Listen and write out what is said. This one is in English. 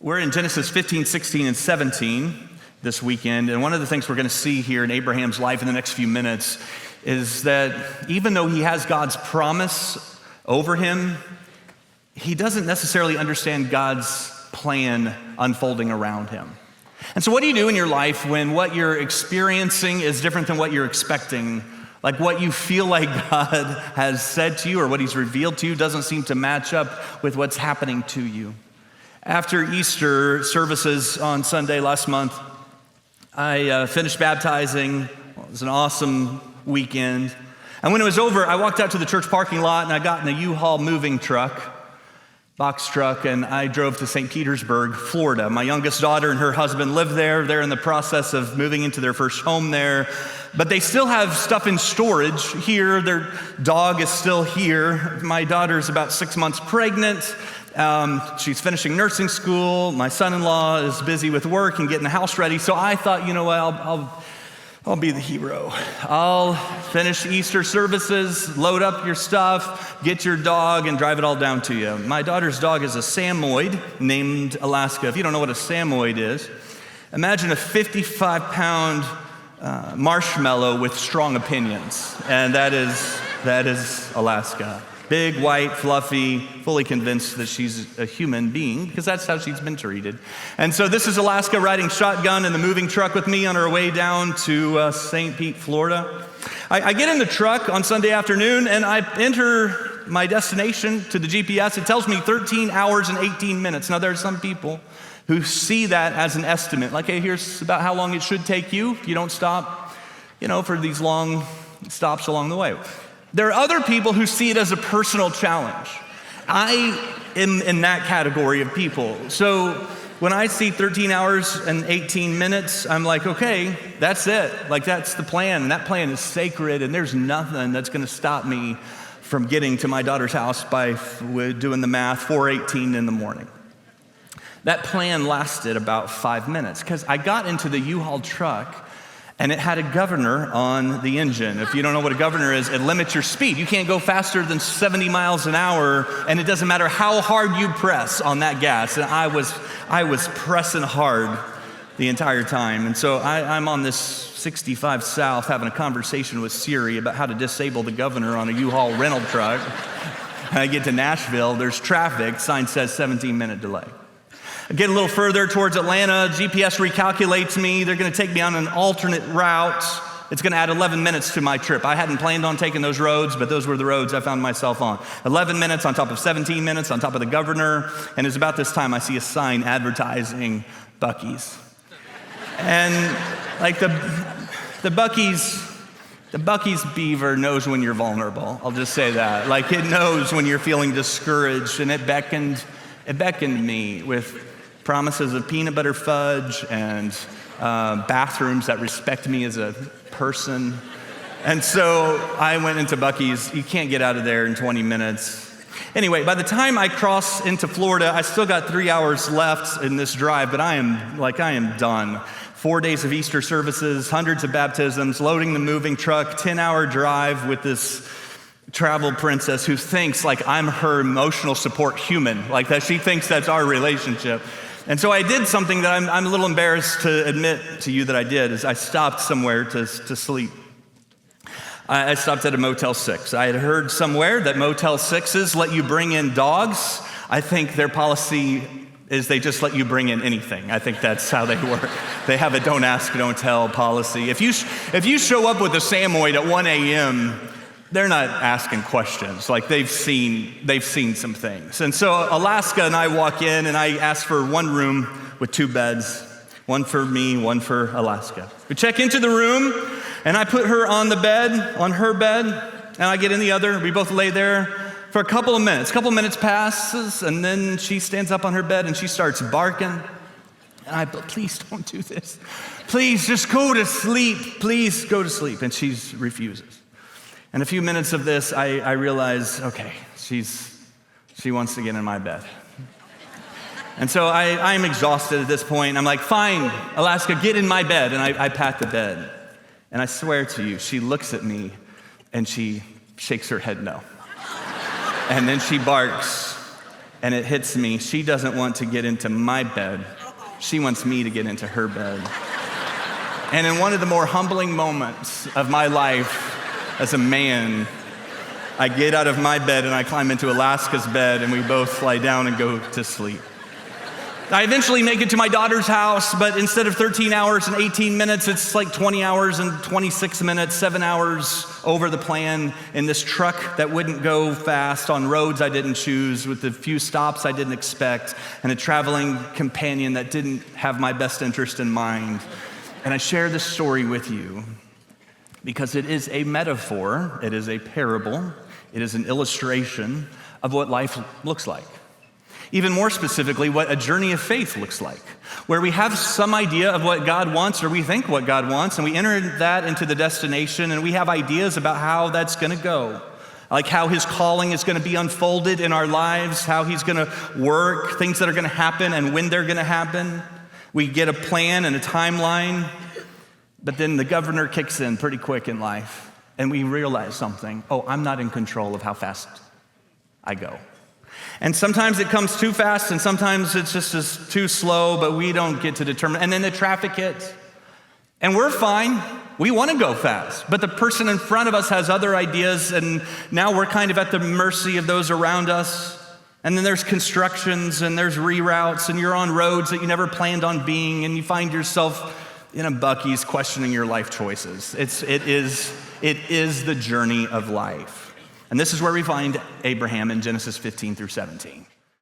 We're in Genesis 15, 16, and 17 this weekend, and one of the things we're going to see here in Abraham's life in the next few minutes is that even though he has God's promise over him, he doesn't necessarily understand God's plan unfolding around him. And so what do you do in your life when what you're experiencing is different than what you're expecting? Like what you feel like God has said to you or what he's revealed to you doesn't seem to match up with what's happening to you. After Easter services on Sunday last month, I finished baptizing. It was an awesome weekend. And when it was over, I walked out to the church parking lot and I got in a U-Haul moving truck, box truck, and I drove to St. Petersburg, Florida. My youngest daughter and her husband live there. They're in the process of moving into their first home there. But they still have stuff in storage here. Their dog is still here. My daughter's about 6 months pregnant. She's finishing nursing school. My son-in-law is busy with work and getting the house ready. So I thought, you know what, I'll be the hero. I'll finish Easter services, load up your stuff, get your dog, and drive it all down to you. My daughter's dog is a Samoyed named Alaska. If you don't know what a Samoyed is, imagine a 55-pound marshmallow with strong opinions, and that is Alaska. Big, white, fluffy, fully convinced that she's a human being because that's how she's been treated. And so this is Alaska riding shotgun in the moving truck with me on her way down to St. Pete, Florida. I get in the truck on Sunday afternoon and I enter my destination to the GPS. It tells me 13 hours and 18 minutes. Now there are some people who see that as an estimate. Like, hey, here's about how long it should take you if you don't stop, for these long stops along the way. There are other people who see it as a personal challenge. I am in that category of people. So when I see 13 hours and 18 minutes, I'm like, okay, that's it. Like, that's the plan. And that plan is sacred, and there's nothing that's going to stop me from getting to my daughter's house by doing the math, 4:18 in the morning. That plan lasted about 5 minutes because I got into the U-Haul truck and it had a governor on the engine. If you don't know what a governor is, it limits your speed. You can't go faster than 70 miles an hour, and it doesn't matter how hard you press on that gas. And I was pressing hard the entire time. And so I'm on this 65 South having a conversation with Siri about how to disable the governor on a U-Haul rental truck. And I get to Nashville, there's traffic, sign says 17-minute delay. I get a little further towards Atlanta, GPS recalculates me. They're gonna take me on an alternate route. It's gonna add 11 minutes to my trip. I hadn't planned on taking those roads, but those were the roads I found myself on. 11 minutes on top of 17 minutes on top of the governor. And it's about this time I see a sign advertising Buc-ee's. And like the Buc-ee's beaver knows when you're vulnerable. I'll just say that. Like, it knows when you're feeling discouraged, and it beckoned me with promises of peanut butter fudge and bathrooms that respect me as a person. And so I went into Buc-ee's. You can't get out of there in 20 minutes. Anyway, by the time I cross into Florida, I still got 3 hours left in this drive, but I am done. 4 days of Easter services, hundreds of baptisms, loading the moving truck, 10-hour drive with this travel princess who thinks like I'm her emotional support human, like that she thinks that's our relationship. And so I did something that I'm a little embarrassed to admit to you that I did, is I stopped somewhere to sleep. I stopped at a Motel 6. I had heard somewhere that Motel 6s let you bring in dogs. I think their policy is they just let you bring in anything. I think that's how they work. They have a don't ask, don't tell policy. If you show up with a Samoyed at 1 a.m., they're not asking questions. Like, they've seen some things. And so Alaska and I walk in, and I ask for one room with 2 beds, one for me, one for Alaska. We check into the room, and I put her on her bed, and I get in the other. We both lay there for a couple of minutes. A couple of minutes passes, and then she stands up on her bed, and she starts barking. And please don't do this. Please, just go to sleep. Please go to sleep. And she refuses. And a few minutes of this, I realize, okay, she wants to get in my bed. And so I'm exhausted at this point. I'm like, fine, Alaska, get in my bed. And I pat the bed. And I swear to you, she looks at me and she shakes her head no. And then she barks and it hits me. She doesn't want to get into my bed. She wants me to get into her bed. And in one of the more humbling moments of my life as a man, I get out of my bed and I climb into Alaska's bed, and we both lie down and go to sleep. I eventually make it to my daughter's house, but instead of 13 hours and 18 minutes, it's like 20 hours and 26 minutes, 7 hours over the plan in this truck that wouldn't go fast on roads I didn't choose, with a few stops I didn't expect, and a traveling companion that didn't have my best interest in mind. And I share this story with you because it is a metaphor, it is a parable, it is an illustration of what life looks like. Even more specifically, what a journey of faith looks like, where we have some idea of what God wants, or we think what God wants, and we enter that into the destination, and we have ideas about how that's going to go, like how his calling is going to be unfolded in our lives, how he's going to work, things that are going to happen, and when they're going to happen. We get a plan and a timeline, but then the governor kicks in pretty quick in life, and we realize something. Oh, I'm not in control of how fast I go. And sometimes it comes too fast, and sometimes it's just too slow, but we don't get to determine. And then the traffic hits, and we're fine. We want to go fast, but the person in front of us has other ideas, and now we're kind of at the mercy of those around us. And then there's constructions, and there's reroutes, and you're on roads that you never planned on being, and you find yourself in a Buc-ee's questioning your life choices. It is the journey of life. And this is where we find Abraham in Genesis 15 through 17.